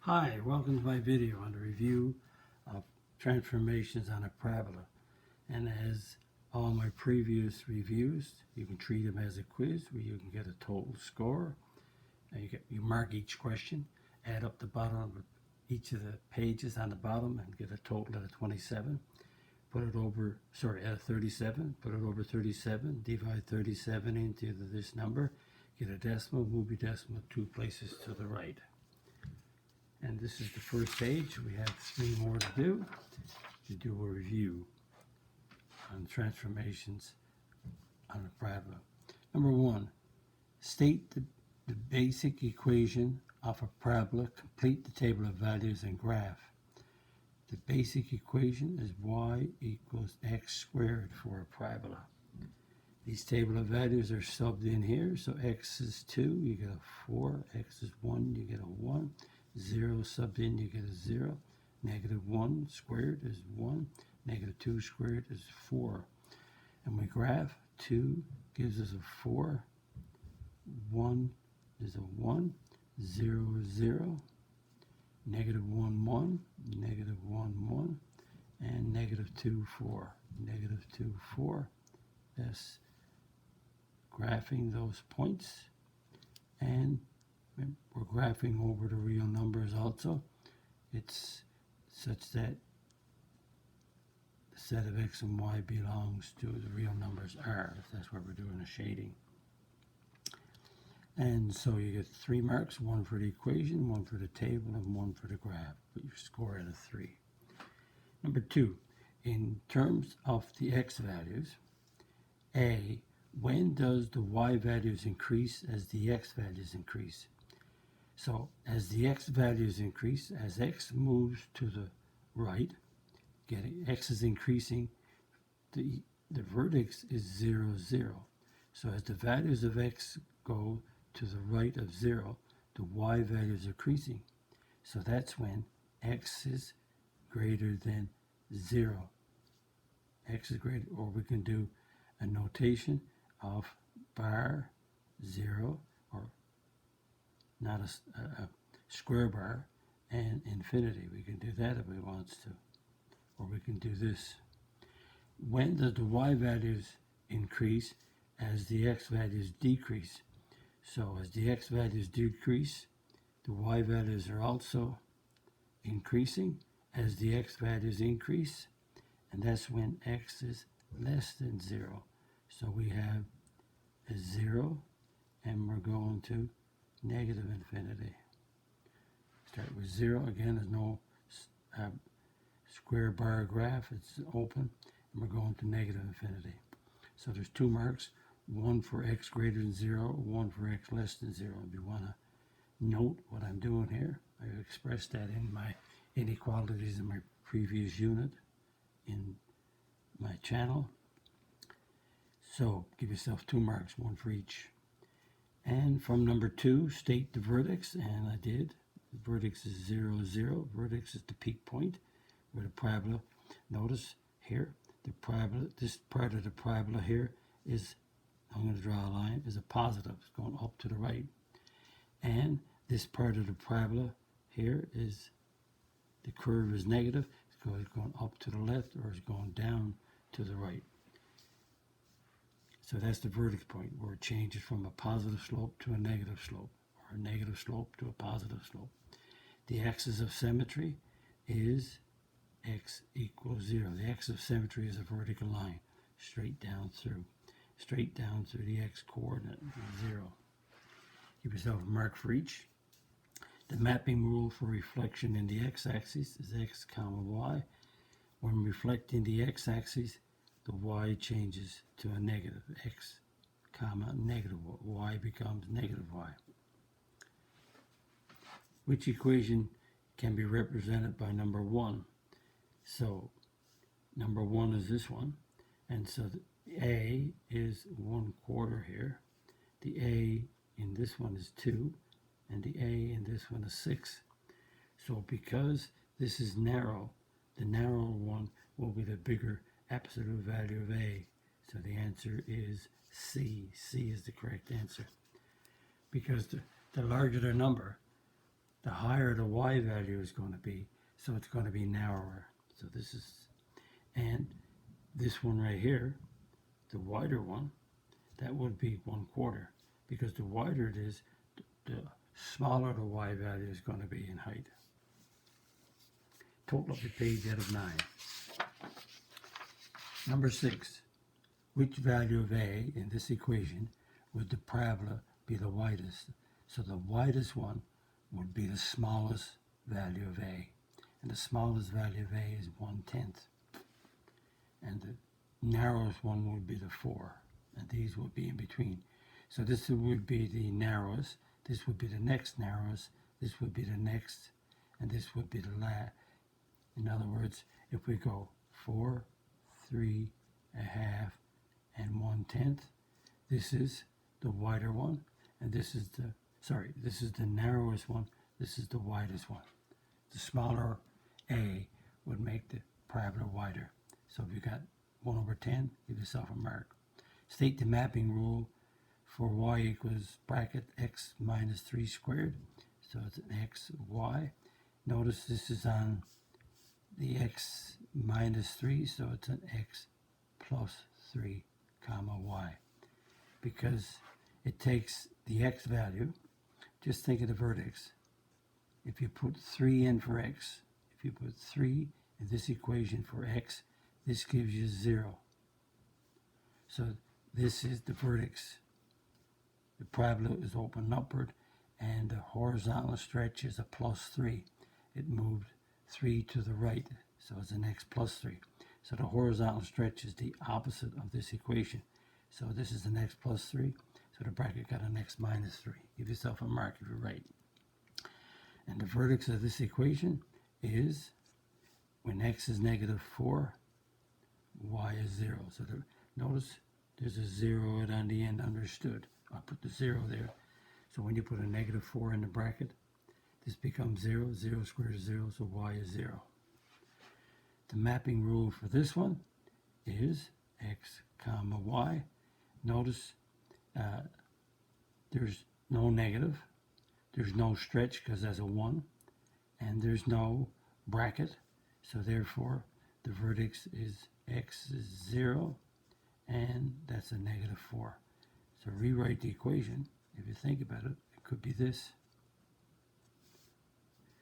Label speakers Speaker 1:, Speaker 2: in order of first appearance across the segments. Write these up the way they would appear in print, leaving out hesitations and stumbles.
Speaker 1: Hi, welcome to my video on the review of transformations on a parabola. And as all my previous reviews, you can treat them as a quiz where you can get a total score. And you mark each question, add up the bottom of each of the pages on the bottom and get a total of 27. Put it over, at 37, put it over 37, divide 37 into this number, get a decimal, move your decimal 2 places to the right. And this is the first page. We have 3 more to do a review on transformations on a parabola. Number 1, state the basic equation of a parabola. Complete the table of values and graph. The basic equation is y equals x squared for a parabola. These table of values are subbed in here. So x is 2, you get a 4. X is 1, you get a 1. 0 subbed in, you get a 0. Negative 1 squared is 1. Negative 2 squared is 4. And we graph 2 gives us a 4. 1 is a 1. 0 is 0. Negative 1, 1. Negative 1, 1. And negative 2, 4. Negative 2, 4. That's graphing those points. And we're graphing over the real numbers also. It's such that the set of x and y belongs to the real numbers r, if that's where we're doing a shading. And so you get 3 marks, 1 for the equation, 1 for the table, and 1 for the graph. Put your score out of 3. Number 2, in terms of the x values, A, when does the y values increase as the x values increase? So as the x values increase, as x moves to the right, x is increasing, the vertex is 0, 0. So as the values of x go to the right of 0, the y values are increasing. So that's when x is greater than 0. X is greater, or we can do a notation of bar 0, or not a square bar, and infinity. We can do that if we want to. Or we can do this. When does the y values increase as the x values decrease? So as the x values decrease, the y values are also increasing as the x values increase, and that's when x is less than 0. So we have a 0, and we're going to negative infinity. Start with 0. Again, there's no square bar graph. It's open, and we're going to negative infinity. So there's 2 marks, 1 for x greater than 0, 1 for x less than 0. If you want to note what I'm doing here, I expressed that in my inequalities in my previous unit in my channel. So give yourself 2 marks, 1 for each. And from number 2, state the vertex, and I did. The vertex is 0, 0. Vertex is the peak point where the parabola, notice here, the parabola, this part of the parabola here is, I'm going to draw a line, is a positive. It's going up to the right. And this part of the parabola here is, the curve is negative. It's going up to the left, or it's going down to the right. So that's the vertex point, where it changes from a positive slope to a negative slope, or a negative slope to a positive slope. The axis of symmetry is x equals 0. The axis of symmetry is a vertical line, straight down through the x coordinate, 0. Give yourself a mark for each. The mapping rule for reflection in the x-axis is x comma y. When reflecting the x-axis, the y changes to a negative, x comma negative y becomes negative y. Which equation can be represented by number 1? So number 1 is this one, and so the a is 1/4 here. The a in this one is 2, and the a in this one is 6. So because this is narrow, the narrow one will be the bigger absolute value of a. So the answer is C. C is the correct answer. Because the larger the number, the higher the y value is going to be, so it's going to be narrower. So this is, and this one right here, the wider one, that would be 1/4, because the wider it is, the smaller the y value is going to be in height. Total of the page out of 9. Number 6. Which value of a in this equation would the parabola be the widest? So the widest one would be the smallest value of a. And the smallest value of a is 1/10. And the narrowest one would be the 4. And these would be in between. So this would be the narrowest. This would be the next narrowest. This would be the next. And this would be the last. In other words, if we go 4, 3, 1/2, and 1/10, this is the wider one, and this is the narrowest one, this is the widest one. The smaller a would make the parabola wider. So if you got 1/10, give yourself a mark. State the mapping rule for y equals bracket x minus 3 squared. So it's an x, y. Notice this is on the x minus 3, so it's an x plus 3 comma y, because it takes the x value. Just think of the vertex. If you put 3 in for x, if you put 3 in this equation for x, this gives you 0. So this is the vertex. The parabola is open upward, and the horizontal stretch is a plus 3. It moved 3 to the right, so it's an x plus 3. So the horizontal stretch is the opposite of this equation. So this is an x plus 3, so the bracket got an x minus 3. Give yourself a mark if you're right. And the vertex of this equation is when x is -4, y is 0. So notice there's a 0 on the end, understood. I'll put the 0 there. So when you put a -4 in the bracket, this becomes 0. 0 squared is 0, so y is 0. The mapping rule for this one is x comma y. Notice there's no negative, there's no stretch because that's a 1, and there's no bracket, so therefore the vertex is x is 0, and that's a -4. So rewrite the equation. If you think about it, it could be this.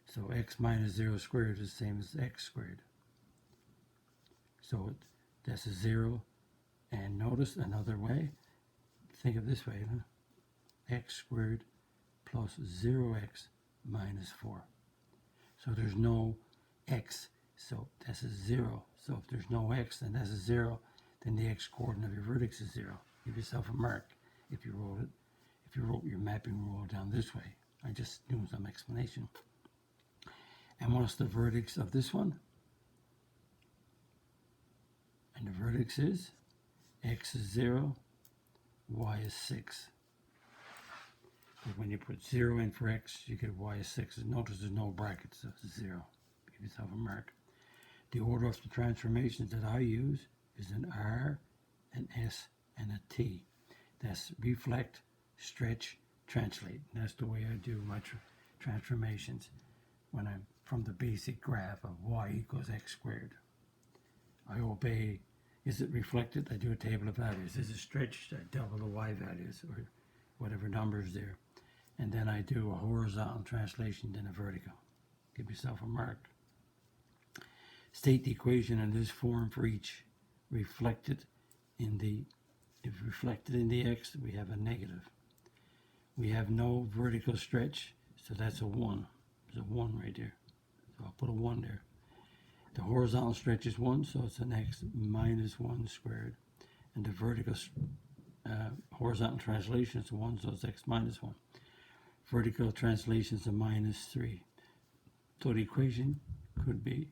Speaker 1: So x minus 0 squared is the same as x squared. So that's a 0. And notice another way. Think of this way, huh? X squared plus 0x minus 4. So there's no x, so that's a 0. So if there's no x, then that's a 0. Then the x coordinate of your vertex is 0. Give yourself a mark if you wrote it. If you wrote your mapping rule down this way. I just doing some explanation. And what's the vertex of this one? And the vertex is x is 0, y is 6. But when you put 0 in for x, you get y is 6. Notice there's no brackets, so it's 0. Give yourself a mark. The order of the transformations that I use is an R, an S, and a T. That's reflect, stretch, translate. And that's the way I do my transformations when I'm from the basic graph of y equals x squared. I obey. Is it reflected? I do a table of values. Is it stretched? I double the y values or whatever numbers there. And then I do a horizontal translation, then a vertical. Give yourself a mark. State the equation in this form for each. Reflected in the, if reflected in the x, we have a negative. We have no vertical stretch, so that's a 1. There's a 1 right there. So I'll put a 1 there. The horizontal stretch is 1, so it's an x minus 1 squared. And the vertical horizontal translation is 1, so it's x minus 1. Vertical translation is a minus 3. So the equation could be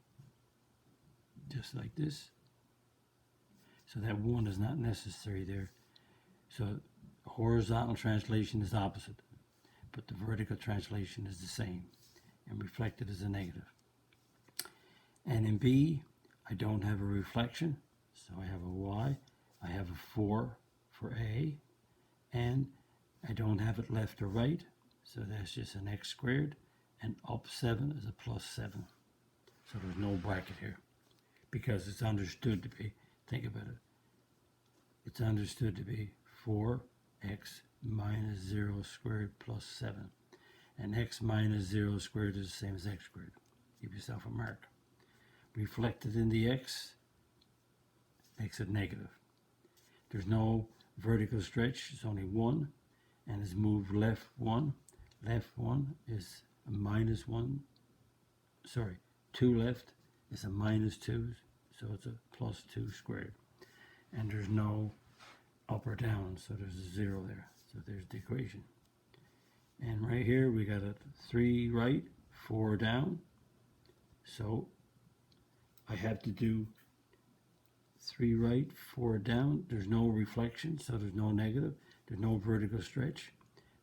Speaker 1: just like this. So that 1 is not necessary there. So horizontal translation is opposite, but the vertical translation is the same, and reflected is a negative. And in B, I don't have a reflection, so I have a y. I have a 4 for A, and I don't have it left or right, so that's just an x squared, and up 7 is a plus 7. So there's no bracket here because it's understood to be, think about it, it's understood to be 4x minus 0 squared plus 7. And x minus 0 squared is the same as x squared. Give yourself a mark. Reflected in the x makes it negative. There's no vertical stretch, it's only 1, and it's moved left 1. Left 1 is a minus 1, sorry, 2 left is a minus 2, so it's a plus 2 squared. And there's no up or down, so there's a 0 there. So there's the equation. And right here we got a 3 right, 4 down. So I have to do 3 right, 4 down. There's no reflection, so there's no negative. There's no vertical stretch.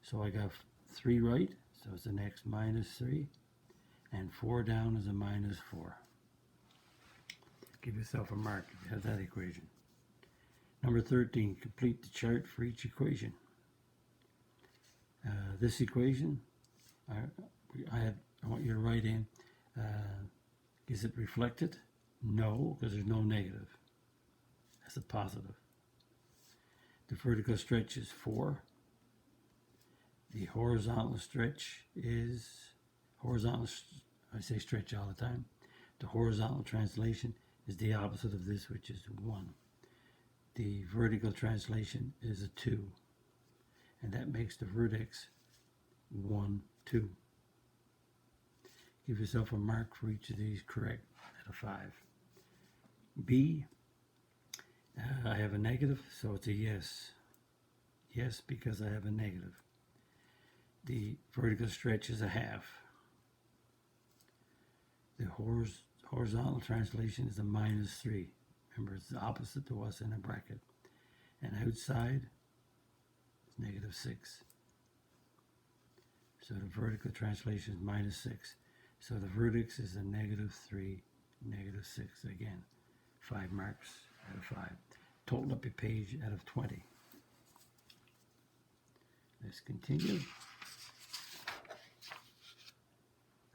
Speaker 1: So I got 3 right, so it's an x minus 3. And 4 down is a minus 4. Give yourself a mark if you have that equation. Number 13, complete the chart for each equation. This equation, I want you to write in, is it reflected? No, because there's no negative. That's a positive. The vertical stretch is 4. The horizontal stretch is, I say stretch all the time. The horizontal translation is the opposite of this, which is 1. The vertical translation is a 2. And that makes the vertex 1, 2. Give yourself a mark for each of these correct out of 5. B, I have a negative, so it's a yes. Yes, because I have a negative. The vertical stretch is a half. The horizontal translation is a minus 3. Remember, it's the opposite to what's in a bracket. And outside is negative 6. So the vertical translation is minus 6. So the vertex is a negative 3, negative 6. Again, 5 marks out of 5. Total up your page out of 20. Let's continue.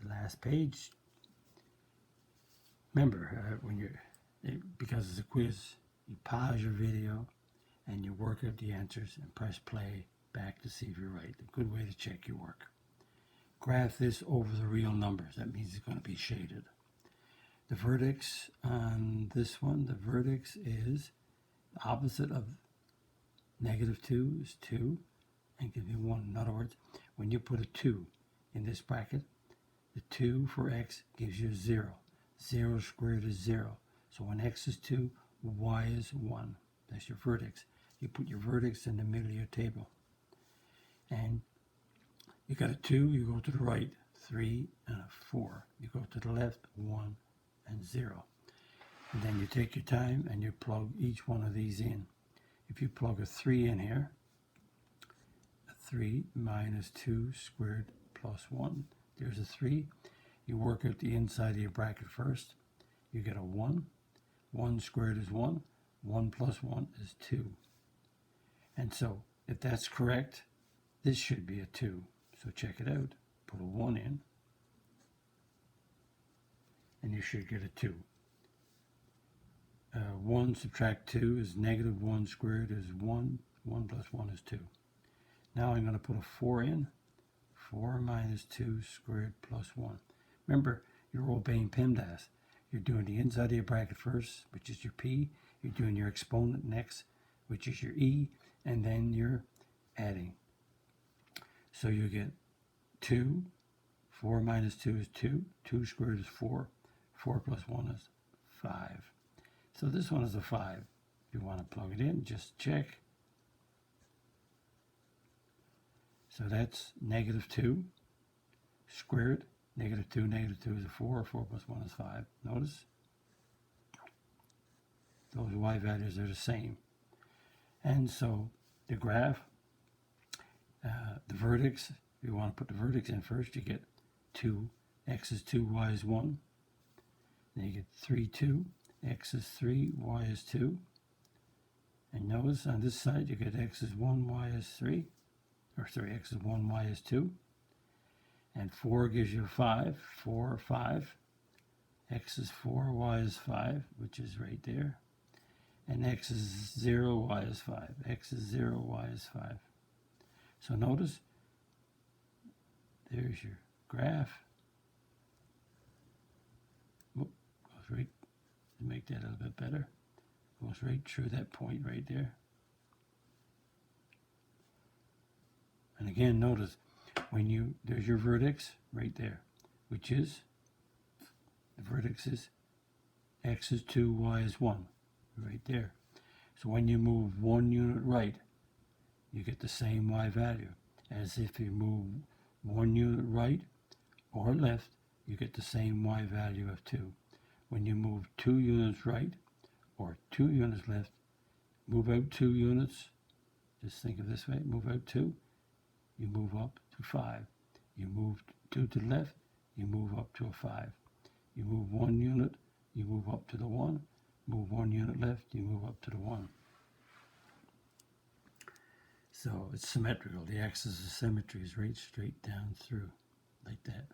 Speaker 1: The last page. Remember, because it's a quiz, you pause your video and you work out the answers and press play back to see if you're right. A good way to check your work. Graph this over the real numbers. That means it's going to be shaded. The vertex on this one, the vertex is the opposite of negative 2 is 2 and can be 1. In other words, when you put a 2 in this bracket, the 2 for x gives you 0. 0 squared is 0. So when x is 2, y is 1. That's your vertex. You put your vertex in the middle of your table. And you got a 2, you go to the right, 3 and a 4. You go to the left, 1 and 0. And then you take your time and you plug each one of these in. If you plug a 3 in here, a 3 minus 2 squared plus 1. There's a 3. You work out the inside of your bracket first. You get a 1. 1 squared is 1. 1 plus 1 is 2. And so, if that's correct, this should be a 2. So check it out. Put a 1 in. And you should get a 2. 1 subtract 2 is negative 1 squared is 1. 1 plus 1 is 2. Now I'm going to put a 4 in. 4 minus 2 squared plus 1. Remember, you're obeying PEMDAS. You're doing the inside of your bracket first, which is your P. You're doing your exponent next, which is your E. And then you're adding. So you get 2. 4 minus 2 is 2. 2 squared is 4. 4 plus 1 is 5. So this one is a 5. If you want to plug it in, just check. So that's negative 2 squared. Negative 2 is a 4. 4 plus 1 is 5. Notice those y values are the same. And so the graph, the vertex, if you want to put the vertex in first, you get 2. X is 2, y is 1. Then you get 3, 2. X is 3, y is 2. And notice on this side you get x is 1, y is 3. Or sorry, x is 1, y is 2. And 4 gives you 5, 4, 5. X is 4, y is 5, which is right there. And x is 0, y is 5. X is 0, y is 5. So notice, there's your graph. Goes right, to make that a little bit better. Goes right through that point right there. And again, notice, there's your vertex right there, which is, the vertex is x is 2, y is 1, right there. So when you move 1 unit right, you get the same y value as if you move 1 unit right or left, you get the same y value of 2. When you move 2 units right or 2 units left, move out 2 units, just think of this way, move out 2, you move up to 5. You move 2 to the left, you move up to a 5. You move 1 unit, you move up to the 1. Move 1 unit left, you move up to the 1. So it's symmetrical. The axis of symmetry is right straight down through, like that.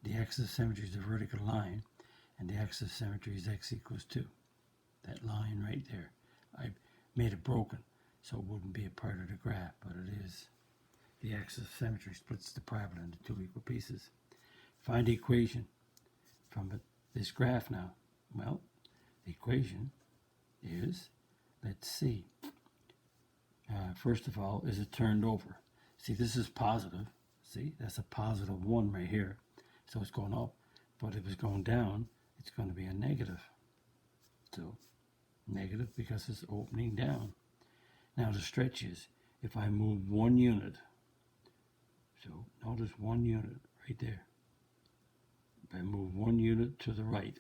Speaker 1: The axis of symmetry is a vertical line, and the axis of symmetry is x equals 2. That line right there. I made it broken, so it wouldn't be a part of the graph, but it is. The axis of symmetry splits the parabola into 2 equal pieces. Find the equation from this graph now. Well, the equation is, let's see. First of all, is it turned over? See, this is positive. See, that's a positive 1 right here. So it's going up. But if it's going down, it's going to be a negative. So, negative because it's opening down. Now the stretch is, if I move 1 unit, so notice 1 unit right there. If I move 1 unit to the right,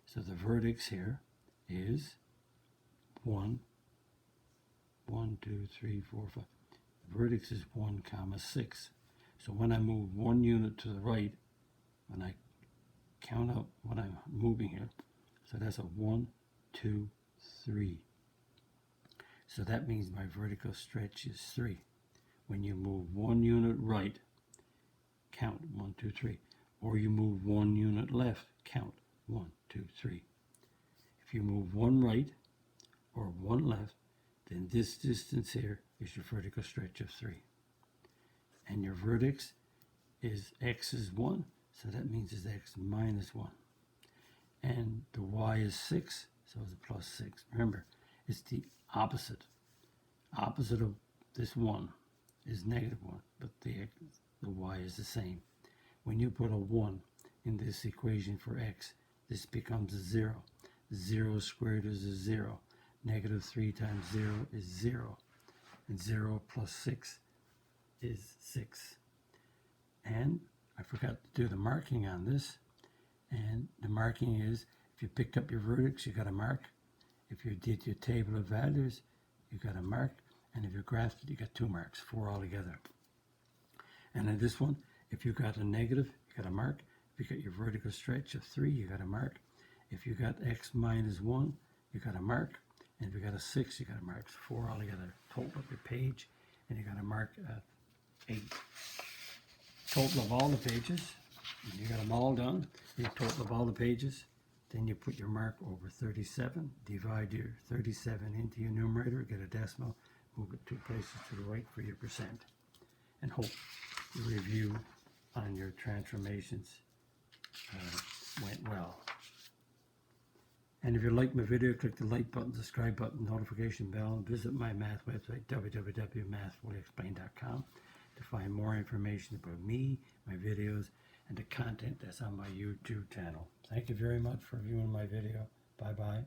Speaker 1: so the vertex here is 1, 1, 2, 3, 4, 5. The vertex is 1, 6. So when I move 1 unit to the right, when I count up what I'm moving here, so that's a 1, 2, 3. So that means my vertical stretch is 3. When you move 1 unit right, count 1, 2, 3. Or you move 1 unit left, count 1, 2, 3. If you move 1 right or 1 left, then this distance here is your vertical stretch of 3. And your vertex is x is 1, so that means it's x minus 1. And the y is 6, so it's a plus 6. Remember, it's the opposite. Opposite of this 1 is negative 1, but the y is the same. When you put a 1 in this equation for x, this becomes a 0. 0 squared is a 0. Negative 3 times 0 is 0. And 0 plus 6 is 6. And I forgot to do the marking on this. And the marking is, if you picked up your vertex, you got a mark. If you did your table of values, you got a mark. And if you graphed it, you got 2 marks, 4 altogether. And in this one, if you got a negative, you got a mark. If you got your vertical stretch of 3, you got a mark. If you got x minus 1, you got a mark. And if you got a 6, you got a mark. 4 altogether. Total of your page, and you got a mark of 8. Total of all the pages, and you got them all done. The total of all the pages. Then you put your mark over 37. Divide your 37 into your numerator. Get a decimal. Move it 2 places to the right for your percent. And hope your review on your transformations went well. And if you like my video, click the like button, subscribe button, notification bell, and visit my math website, www.mathfullyexplained.com, to find more information about me, my videos, and the content that's on my YouTube channel. Thank you very much for viewing my video. Bye-bye.